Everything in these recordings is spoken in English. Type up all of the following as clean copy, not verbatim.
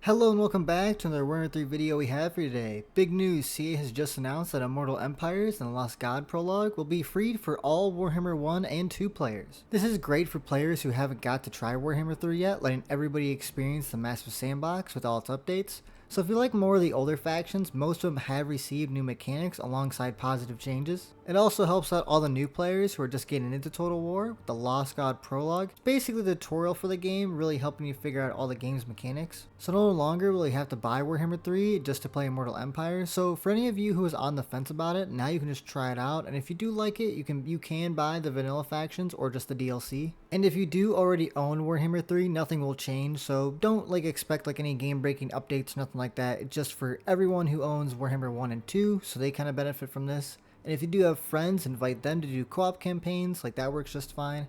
Hello and welcome back to another Warhammer 3 video we have for you today. Big news, CA has just announced that Immortal Empires and the Lost God prologue will be freed for all Warhammer 1 and 2 players. This is great for players who haven't got to try Warhammer 3 yet, letting everybody experience the massive sandbox with all its updates. So if you like more of the older factions, most of them have received new mechanics alongside positive changes. It also helps out all the new players who are just getting into Total War with the Lost God prologue. It's basically the tutorial for the game, really helping you figure out all the game's mechanics. So no longer will you have to buy Warhammer 3 just to play Immortal Empires. So for any of you who is on the fence about it, now you can just try it out. And if you do like it, you can buy the vanilla factions or just the DLC. And if you do already own Warhammer 3, nothing will change. So don't expect any game-breaking updates, nothing like that. It's just for everyone who owns Warhammer 1 and 2, so they kind of benefit from this. And if you do have friends, invite them to do co-op campaigns, that works just fine.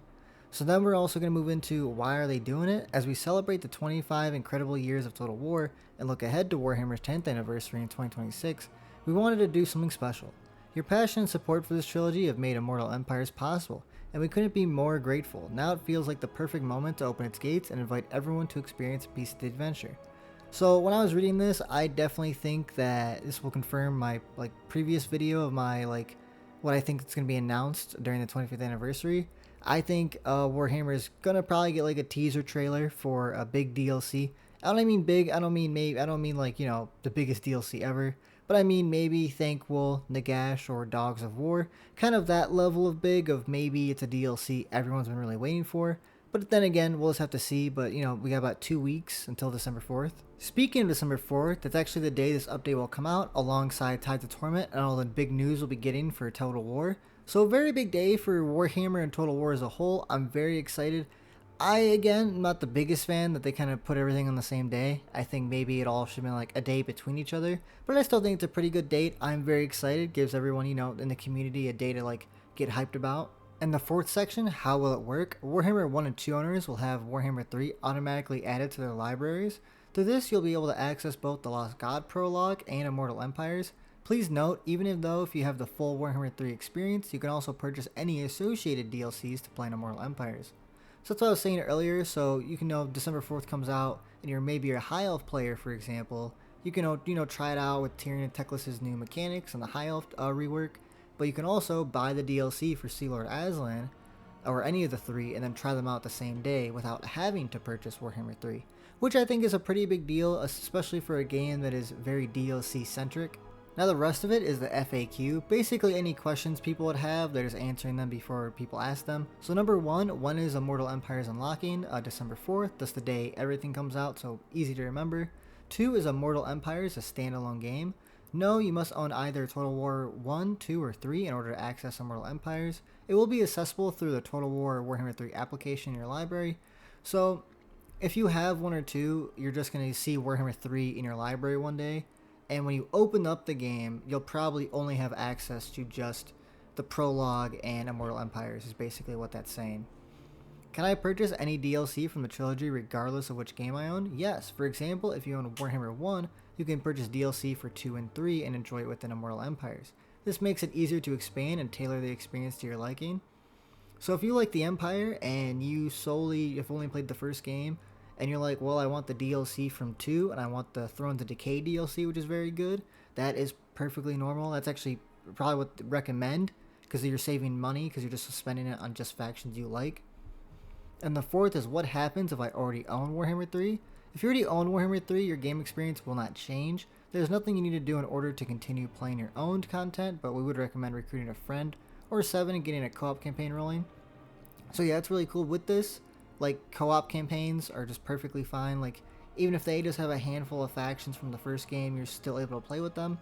So then we're also going to move into why are they doing it. As we celebrate the 25 incredible years of Total War and look ahead to Warhammer's 10th anniversary in 2026, we wanted to do something special. Your passion and support for this trilogy have made Immortal Empires possible, and we couldn't be more grateful. Now it feels like the perfect moment to open its gates and invite everyone to experience a piece of the adventure. So when I was reading this, I definitely think that this will confirm my previous video of my what I think is going to be announced during the 25th anniversary. I think Warhammer is gonna probably get a teaser trailer for a big DLC. I don't mean big. I don't mean maybe. I don't mean the biggest DLC ever. But I mean maybe Thanquol, Nagash, or Dogs of War. Kind of that level of big. Of maybe it's a DLC everyone's been really waiting for. But then again, we'll just have to see. But we got about 2 weeks until December 4th. Speaking of December 4th, that's actually the day this update will come out, alongside Tides of Torment and all the big news we'll be getting for Total War. So a very big day for Warhammer and Total War as a whole. I'm very excited. Again, am not the biggest fan that they kind of put everything on the same day. I think maybe it all should have been a day between each other. But I still think it's a pretty good date. I'm very excited. Gives everyone, in the community a day to get hyped about. And the fourth section, how will it work? Warhammer 1 and 2 owners will have Warhammer 3 automatically added to their libraries. Through this, you'll be able to access both the Lost God prologue and Immortal Empires. Please note, even though if you have the full Warhammer 3 experience, you can also purchase any associated DLCs to play in Immortal Empires. So that's what I was saying earlier. So you can know December 4th comes out, and you're maybe a High Elf player, for example. You can try it out with Tyrion and Teclis's new mechanics and the High Elf rework. But you can also buy the DLC for Sea Lord Aslan, or any of the three, and then try them out the same day without having to purchase Warhammer 3. Which I think is a pretty big deal, especially for a game that is very DLC centric. Now the rest of it is the FAQ. Basically any questions people would have, they're just answering them before people ask them. So number one, when is Immortal Empires unlocking? December 4th, that's the day everything comes out, so easy to remember. 2 is Immortal Empires, a standalone game. No, you must own either Total War 1, 2, or 3 in order to access Immortal Empires. It will be accessible through the Total War Warhammer 3 application in your library. So if you have 1 or 2, you're just going to see Warhammer 3 in your library one day. And when you open up the game, you'll probably only have access to just the prologue and Immortal Empires is basically what that's saying. Can I purchase any DLC from the trilogy regardless of which game I own? Yes. For example, if you own Warhammer 1, you can purchase DLC for 2 and 3 and enjoy it within Immortal Empires. This makes it easier to expand and tailor the experience to your liking. So if you like the Empire and you've only played the first game, and you're like, well, I want the DLC from 2, and I want the Thrones of Decay DLC, which is very good. That is perfectly normal. That's actually probably what I recommend, because you're saving money, because you're just spending it on just factions you like. And the fourth is what happens if I already own Warhammer 3. If you already own Warhammer 3, your game experience will not change. There's nothing you need to do in order to continue playing your owned content, but we would recommend recruiting a friend or 7 and getting a co-op campaign rolling. So yeah, it's really cool with this. Co-op campaigns are just perfectly fine. Even if they just have a handful of factions from the first game, you're still able to play with them.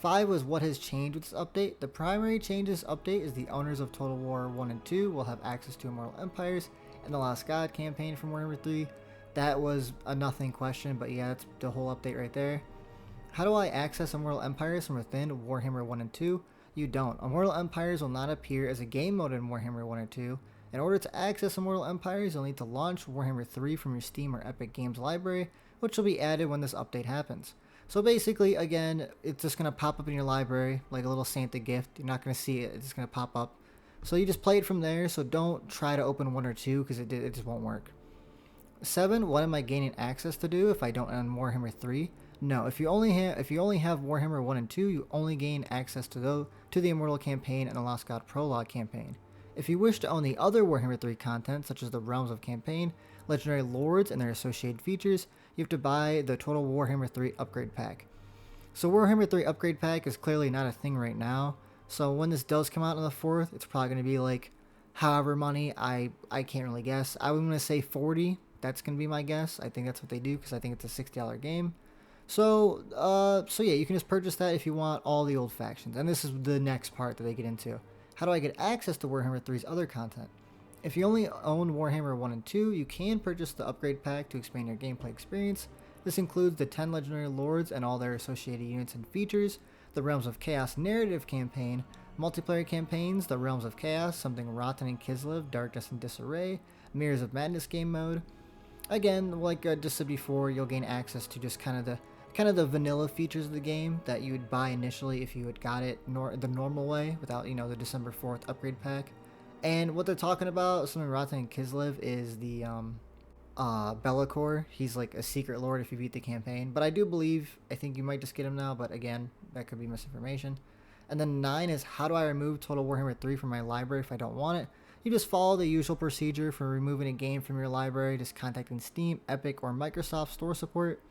5 was what has changed with this update. The primary change this update is the owners of Total War 1 and 2 will have access to Immortal Empires and the Lost God campaign from Warhammer 3. That was a nothing question, but yeah, that's the whole update right there. How do I access Immortal Empires from within Warhammer 1 and 2? You don't. Immortal Empires will not appear as a game mode in Warhammer 1 or 2. In order to access Immortal Empires, you'll need to launch Warhammer 3 from your Steam or Epic Games library, which will be added when this update happens. So basically, again, it's just going to pop up in your library like a little Santa gift. You're not going to see it. It's just going to pop up. So you just play it from there, so don't try to open 1 or 2 because it just won't work. 7, what am I gaining access to do if I don't own Warhammer 3? No, if you only have Warhammer 1 and 2, you only gain access to the Immortal campaign and the Lost God prologue campaign. If you wish to own the other Warhammer 3 content, such as the Realms of Campaign, Legendary Lords, and their associated features, you have to buy the Total Warhammer 3 upgrade pack. So Warhammer 3 upgrade pack is clearly not a thing right now. So when this does come out on the 4th, it's probably going to be like however money, I can't really guess. I'm going to say 40. That's going to be my guess. I think that's what they do because I think it's a $60 game. So yeah, you can just purchase that if you want all the old factions. And this is the next part that they get into. How do I get access to Warhammer 3's other content? If you only own Warhammer 1 and 2, you can purchase the upgrade pack to expand your gameplay experience. This includes the 10 Legendary Lords and all their associated units and features, the Realms of Chaos narrative campaign, multiplayer campaigns, the Realms of Chaos, Something Rotten and Kislev, Darkness and Disarray, Mirrors of Madness game mode. Again, like I just said before, you'll gain access to just kind of the vanilla features of the game that you would buy initially if you had got it the normal way without, the December 4th upgrade pack. And what they're talking about, Something Rotten and Kislev, is the Be'lakor. He's like a secret lord if you beat the campaign. But I think you might just get him now, but again, that could be misinformation. And then 9 is, how do I remove Total Warhammer 3 from my library if I don't want it? You just follow the usual procedure for removing a game from your library, just contacting Steam, Epic, or Microsoft Store support.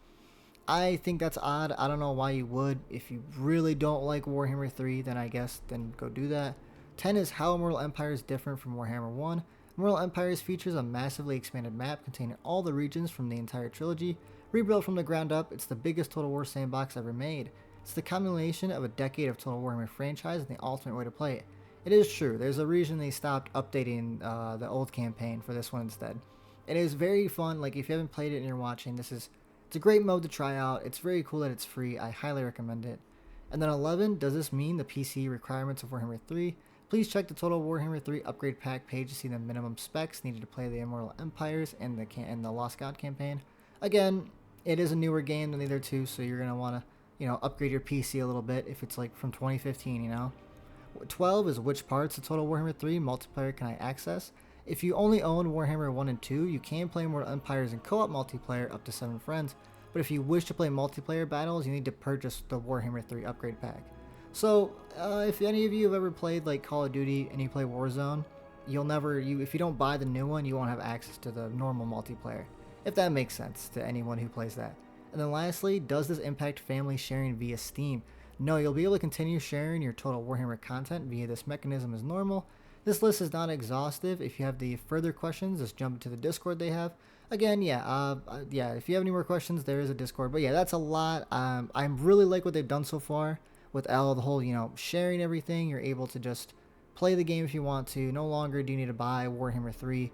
I think that's odd. I don't know why you would. If you really don't like Warhammer 3, then go do that. 10 is how Immortal Empires is different from Warhammer 1. Immortal Empires features a massively expanded map containing all the regions from the entire trilogy. Rebuilt from the ground up, it's the biggest Total War sandbox ever made. It's the combination of a decade of Total Warhammer franchise and the ultimate way to play it. It is true, there's a reason they stopped updating the old campaign for this one instead. It is very fun. Like, if you haven't played it and you're watching, it's a great mode to try out. It's very cool that it's free. I highly recommend it. And then 11, does this mean the PC requirements of Warhammer 3? Please check the Total Warhammer 3 upgrade pack page to see the minimum specs needed to play the Immortal Empires and the Lost God campaign. Again, it is a newer game than the other two, so you're going to want to, upgrade your PC a little bit if it's like from 2015, 12 is which parts of Total Warhammer 3 multiplayer can I access? If you only own Warhammer 1 and 2, you can play Immortal Empires in co-op multiplayer up to 7 friends, but if you wish to play multiplayer battles, you need to purchase the Warhammer 3 upgrade pack. So, if any of you have ever played like Call of Duty and you play Warzone, if you don't buy the new one, you won't have access to the normal multiplayer, if that makes sense to anyone who plays that. And then lastly, does this impact family sharing via Steam? No, you'll be able to continue sharing your Total Warhammer content via this mechanism as normal. This list is not exhaustive. If you have the further questions, just jump into the Discord they have. Again, if you have any more questions, there is a Discord. But yeah, that's a lot. I really like what they've done so far with all the whole, sharing everything. You're able to just play the game if you want to. No longer do you need to buy Warhammer 3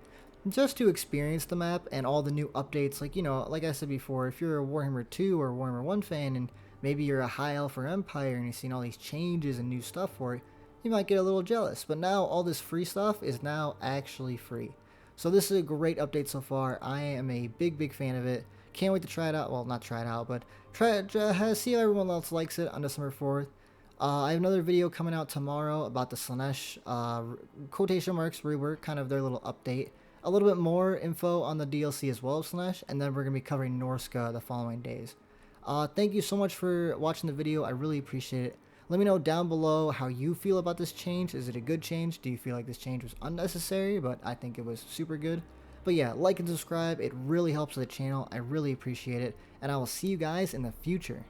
just to experience the map and all the new updates. Like I said before, if you're a Warhammer 2 or Warhammer 1 fan and maybe you're a High Elf or Empire and you've seen all these changes and new stuff for it, you might get a little jealous. But now all this free stuff is now actually free. So this is a great update so far. I am a big fan of it. Can't wait to try it out. Well, not try it out, but see how everyone else likes it on December 4th. I have another video coming out tomorrow about the Slaanesh quotation marks rework, kind of their little update. A little bit more info on the DLC as well of Slaanesh, and then we're going to be covering Norska the following days. Thank you so much for watching the video. I really appreciate it. Let me know down below how you feel about this change. Is it a good change? Do you feel like this change was unnecessary? But I think it was super good. But yeah, like and subscribe. It really helps the channel. I really appreciate it. And I will see you guys in the future.